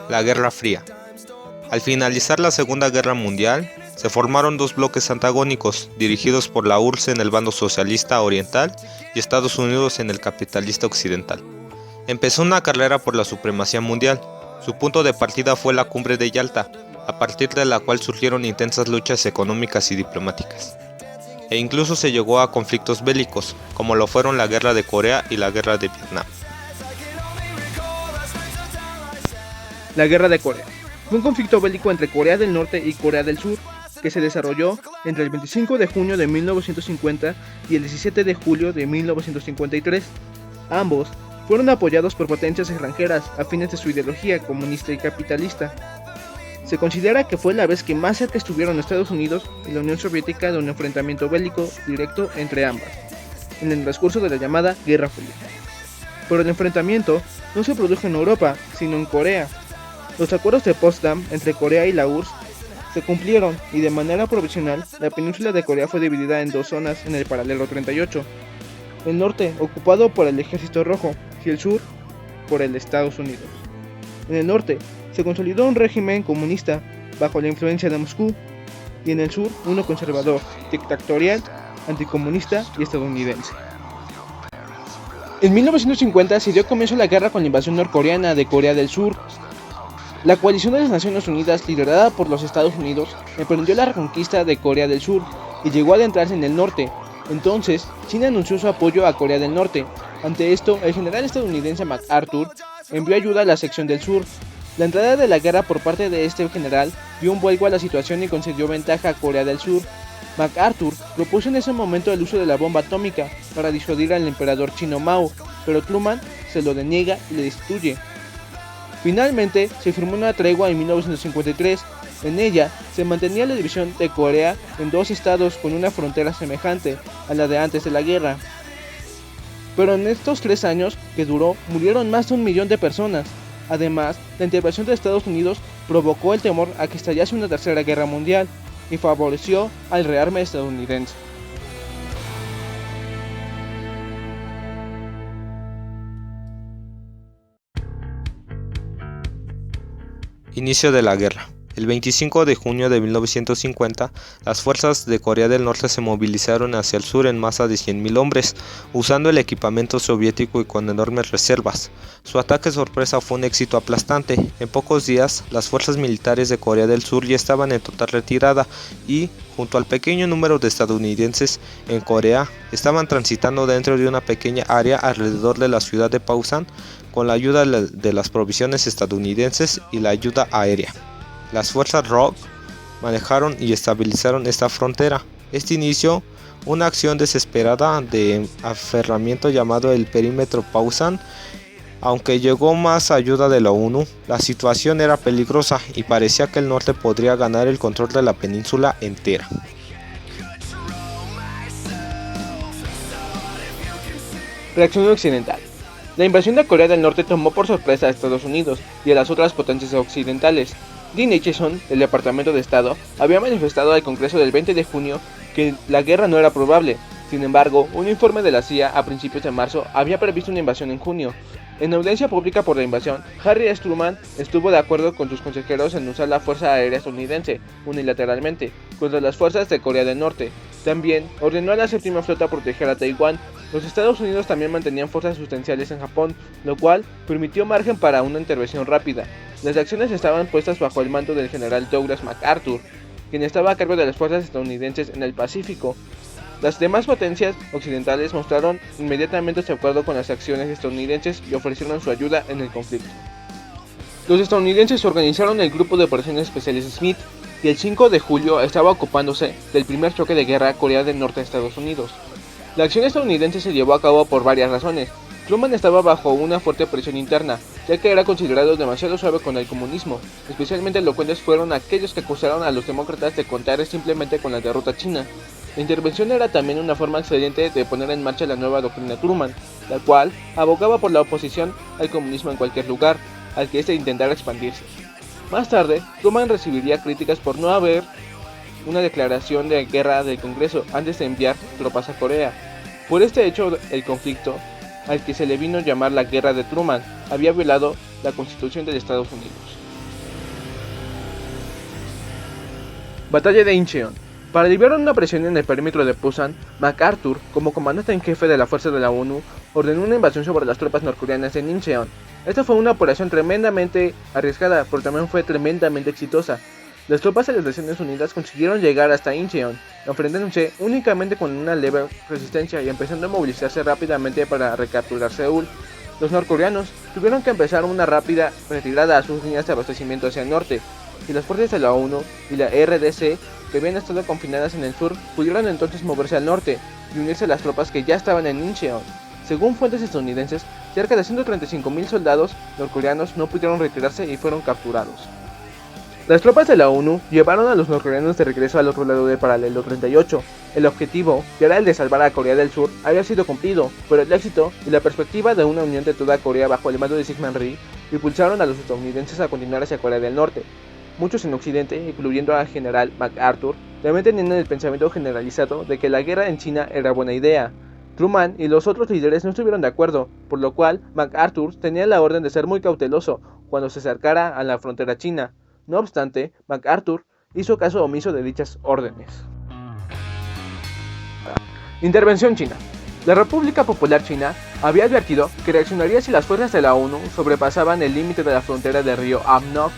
La Guerra Fría. Al finalizar la Segunda Guerra Mundial, se formaron dos bloques antagónicos, dirigidos por la URSS en el bando socialista oriental y Estados Unidos en el capitalista occidental. Empezó una carrera por la supremacía mundial. Su punto de partida fue la Cumbre de Yalta, a partir de la cual surgieron intensas luchas económicas y diplomáticas. E incluso se llegó a conflictos bélicos, como lo fueron la Guerra de Corea y la Guerra de Vietnam. La Guerra de Corea fue un conflicto bélico entre Corea del Norte y Corea del Sur, que se desarrolló entre el 25 de junio de 1950 y el 17 de julio de 1953. Ambos fueron apoyados por potencias extranjeras afines de su ideología comunista y capitalista. Se considera que fue la vez que más cerca estuvieron Estados Unidos y la Unión Soviética de un enfrentamiento bélico directo entre ambas, en el transcurso de la llamada Guerra Fría. Pero el enfrentamiento no se produjo en Europa, sino en Corea. Los acuerdos de Potsdam entre Corea y la URSS se cumplieron y de manera provisional la península de Corea fue dividida en dos zonas en el paralelo 38. El norte ocupado por el Ejército Rojo y el sur por el Estados Unidos. En el norte se consolidó un régimen comunista bajo la influencia de Moscú y en el sur uno conservador, dictatorial, anticomunista y estadounidense. En 1950 se dio comienzo la guerra con la invasión norcoreana de Corea del Sur. La coalición de las Naciones Unidas, liderada por los Estados Unidos, emprendió la reconquista de Corea del Sur y llegó a adentrarse en el norte. Entonces, China anunció su apoyo a Corea del Norte. Ante esto, el general estadounidense MacArthur envió ayuda a la sección del sur. La entrada de la guerra por parte de este general dio un vuelco a la situación y concedió ventaja a Corea del Sur. MacArthur propuso en ese momento el uso de la bomba atómica para disuadir al emperador chino Mao, pero Truman se lo deniega y le destituye. Finalmente, se firmó una tregua en 1953. En ella, se mantenía la división de Corea en dos estados con una frontera semejante a la de antes de la guerra. Pero en estos 3 años que duró, murieron más de 1 millón de personas. Además, la intervención de Estados Unidos provocó el temor a que estallase una tercera guerra mundial y favoreció al rearme estadounidense. Inicio de la guerra. El 25 de junio de 1950, las fuerzas de Corea del Norte se movilizaron hacia el sur en masa de 100.000 hombres, usando el equipamiento soviético y con enormes reservas. Su ataque sorpresa fue un éxito aplastante. En pocos días, las fuerzas militares de Corea del Sur ya estaban en total retirada y, junto al pequeño número de estadounidenses en Corea, estaban transitando dentro de una pequeña área alrededor de la ciudad de Pausan con la ayuda de las provisiones estadounidenses y la ayuda aérea. Las fuerzas ROK manejaron y estabilizaron esta frontera. Este inició una acción desesperada de aferramiento llamado el Perímetro Pausan. Aunque llegó más ayuda de la ONU, la situación era peligrosa y parecía que el norte podría ganar el control de la península entera. Reacción occidental. La invasión de Corea del Norte tomó por sorpresa a Estados Unidos y a las otras potencias occidentales. Dean Acheson, del Departamento de Estado, había manifestado al Congreso del 20 de junio que la guerra no era probable. Sin embargo, un informe de la CIA a principios de marzo había previsto una invasión en junio. En audiencia pública por la invasión, Harry S. Truman estuvo de acuerdo con sus consejeros en usar la Fuerza Aérea Estadounidense, unilateralmente, contra las fuerzas de Corea del Norte. También ordenó a la séptima flota proteger a Taiwán. Los Estados Unidos también mantenían fuerzas sustanciales en Japón, lo cual permitió margen para una intervención rápida. Las acciones estaban puestas bajo el mando del general Douglas MacArthur, quien estaba a cargo de las fuerzas estadounidenses en el Pacífico. Las demás potencias occidentales mostraron inmediatamente su acuerdo con las acciones estadounidenses y ofrecieron su ayuda en el conflicto. Los estadounidenses organizaron el Grupo de Operaciones Especiales Smith y el 5 de julio estaba ocupándose del primer choque de guerra Corea del Norte-Estados Unidos. La acción estadounidense se llevó a cabo por varias razones. Truman estaba bajo una fuerte presión interna, ya que era considerado demasiado suave con el comunismo. Especialmente elocuentes fueron aquellos que acusaron a los demócratas de contar simplemente con la derrota china. La intervención era también una forma excelente de poner en marcha la nueva doctrina Truman, la cual abogaba por la oposición al comunismo en cualquier lugar al que éste intentara expandirse. Más tarde, Truman recibiría críticas por no haber una declaración de guerra del Congreso antes de enviar tropas a Corea. Por este hecho, el conflicto, al que se le vino a llamar la Guerra de Truman, había violado la Constitución de los Estados Unidos. Batalla de Incheon. Para aliviar una presión en el perímetro de Pusan, MacArthur, como comandante en jefe de la fuerza de la ONU, ordenó una invasión sobre las tropas norcoreanas en Incheon. Esta fue una operación tremendamente arriesgada, pero también fue tremendamente exitosa. Las tropas de las Naciones Unidas consiguieron llegar hasta Incheon, enfrentándose únicamente con una leve resistencia y empezando a movilizarse rápidamente para recapturar Seúl. Los norcoreanos tuvieron que empezar una rápida retirada a sus líneas de abastecimiento hacia el norte, y las fuerzas de la ONU y la RDC, que habían estado confinadas en el sur, pudieron entonces moverse al norte y unirse a las tropas que ya estaban en Incheon. Según fuentes estadounidenses, cerca de 135.000 soldados norcoreanos no pudieron retirarse y fueron capturados. Las tropas de la ONU llevaron a los norcoreanos de regreso al otro lado del paralelo 38. El objetivo, que era el de salvar a Corea del Sur, había sido cumplido, pero el éxito y la perspectiva de una unión de toda Corea bajo el mando de Syngman Rhee impulsaron a los estadounidenses a continuar hacia Corea del Norte. Muchos en Occidente, incluyendo al general MacArthur, también tenían el pensamiento generalizado de que la guerra en China era buena idea. Truman y los otros líderes no estuvieron de acuerdo, por lo cual MacArthur tenía la orden de ser muy cauteloso cuando se acercara a la frontera china. No obstante, MacArthur hizo caso omiso de dichas órdenes. Intervención china. La República Popular China había advertido que reaccionaría si las fuerzas de la ONU sobrepasaban el límite de la frontera del río Amnok.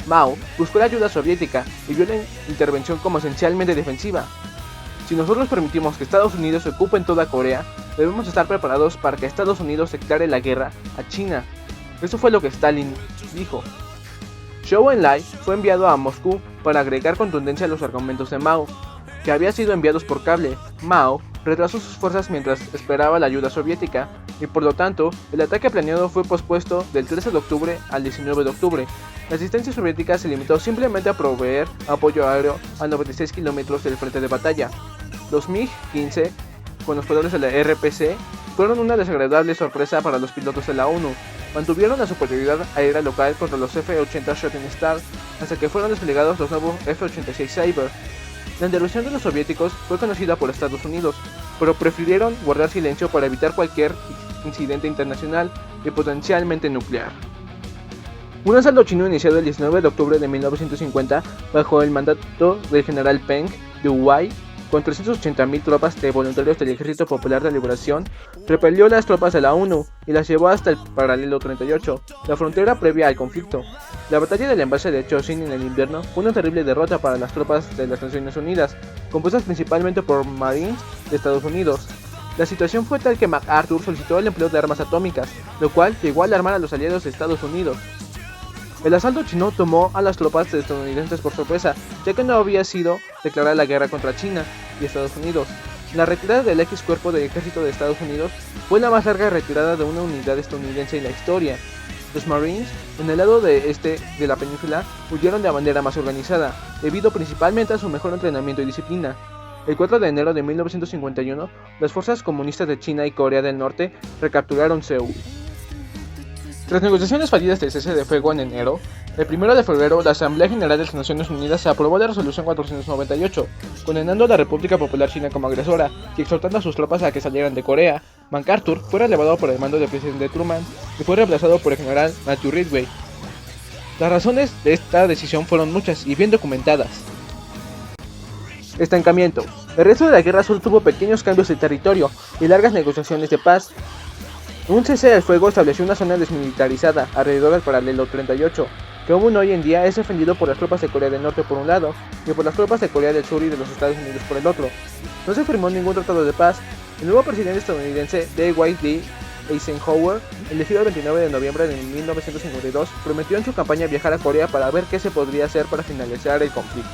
Mao buscó la ayuda soviética y vio la intervención como esencialmente defensiva. Si nosotros permitimos que Estados Unidos ocupen toda Corea, debemos estar preparados para que Estados Unidos declare la guerra a China. Eso fue lo que Stalin dijo. Zhou Enlai fue enviado a Moscú para agregar contundencia a los argumentos de Mao, que había sido enviados por cable. Mao retrasó sus fuerzas mientras esperaba la ayuda soviética, y por lo tanto, el ataque planeado fue pospuesto del 13 de octubre al 19 de octubre. La asistencia soviética se limitó simplemente a proveer apoyo aéreo a 96 kilómetros del frente de batalla. Los MiG-15, con los poderes de la RPC, fueron una desagradable sorpresa para los pilotos de la ONU. Mantuvieron la superioridad aérea local contra los F-80 Shooting Star hasta que fueron desplegados los nuevos F-86 Sabre. La intervención de los soviéticos fue conocida por Estados Unidos, pero prefirieron guardar silencio para evitar cualquier incidente internacional y potencialmente nuclear. Un asalto chino iniciado el 19 de octubre de 1950 bajo el mandato del general Peng Dehuai con 380.000 tropas de voluntarios del Ejército Popular de Liberación, repelió las tropas de la ONU y las llevó hasta el paralelo 38, la frontera previa al conflicto. La batalla del embalse de Chosin en el invierno fue una terrible derrota para las tropas de las Naciones Unidas, compuestas principalmente por Marines de Estados Unidos. La situación fue tal que MacArthur solicitó el empleo de armas atómicas, lo cual llegó a alarmar a los aliados de Estados Unidos. El asalto chino tomó a las tropas estadounidenses por sorpresa, ya que no había sido declarada la guerra contra China y Estados Unidos. La retirada del X Cuerpo del Ejército de Estados Unidos fue la más larga retirada de una unidad estadounidense en la historia. Los Marines, en el lado este de la península, huyeron de manera más organizada, debido principalmente a su mejor entrenamiento y disciplina. El 4 de enero de 1951, las fuerzas comunistas de China y Corea del Norte recapturaron Seúl. Tras negociaciones fallidas de cese de fuego en enero, el 1 de febrero la Asamblea General de las Naciones Unidas aprobó la Resolución 498, condenando a la República Popular China como agresora y exhortando a sus tropas a que salieran de Corea. MacArthur fue relevado por el mando del presidente Truman y fue reemplazado por el general Matthew Ridgway. Las razones de esta decisión fueron muchas y bien documentadas. Estancamiento. El resto de la guerra solo tuvo pequeños cambios de territorio y largas negociaciones de paz. Un cese al fuego estableció una zona desmilitarizada alrededor del paralelo 38, que aún hoy en día es defendido por las tropas de Corea del Norte por un lado y por las tropas de Corea del Sur y de los Estados Unidos por el otro. No se firmó ningún tratado de paz. El nuevo presidente estadounidense Dwight Eisenhower, elegido el 29 de noviembre de 1952, prometió en su campaña viajar a Corea para ver qué se podría hacer para finalizar el conflicto.